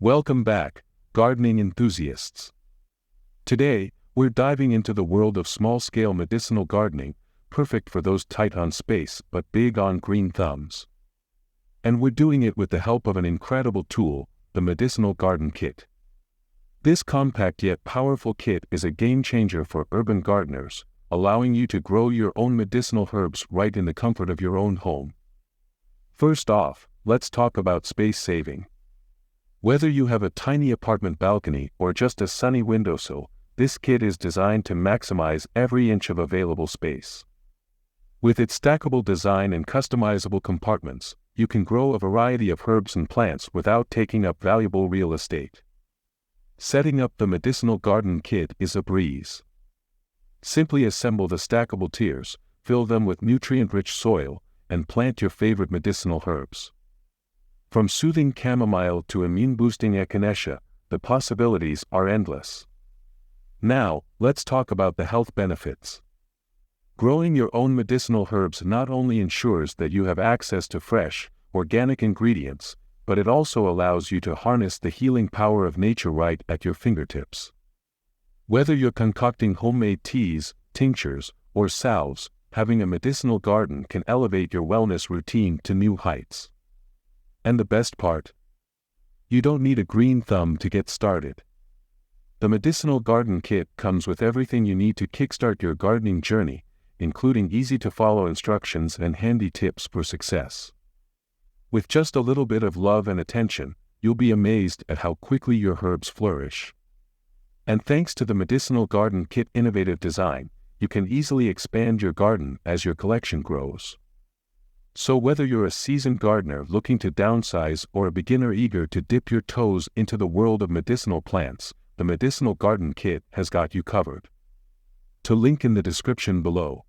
Welcome back, gardening enthusiasts. Today, we're diving into the world of small-scale medicinal gardening, perfect for those tight on space but big on green thumbs. And we're doing it with the help of an incredible tool, the Medicinal Garden Kit. This compact yet powerful kit is a game-changer for urban gardeners, allowing you to grow your own medicinal herbs right in the comfort of your own home. First off, let's talk about space saving. Whether you have a tiny apartment balcony or just a sunny windowsill, this kit is designed to maximize every inch of available space. With its stackable design and customizable compartments, you can grow a variety of herbs and plants without taking up valuable real estate. Setting up the Medicinal Garden Kit is a breeze. Simply assemble the stackable tiers, fill them with nutrient-rich soil, and plant your favorite medicinal herbs. From soothing chamomile to immune-boosting echinacea, the possibilities are endless. Now, let's talk about the health benefits. Growing your own medicinal herbs not only ensures that you have access to fresh, organic ingredients, but it also allows you to harness the healing power of nature right at your fingertips. Whether you're concocting homemade teas, tinctures, or salves, having a medicinal garden can elevate your wellness routine to new heights. And the best part? You don't need a green thumb to get started. The Medicinal Garden Kit comes with everything you need to kickstart your gardening journey, including easy-to-follow instructions and handy tips for success. With just a little bit of love and attention, you'll be amazed at how quickly your herbs flourish. And thanks to the Medicinal Garden Kit innovative design, you can easily expand your garden as your collection grows. So whether you're a seasoned gardener looking to downsize or a beginner eager to dip your toes into the world of medicinal plants, the Medicinal Garden Kit has got you covered. To link in the description below.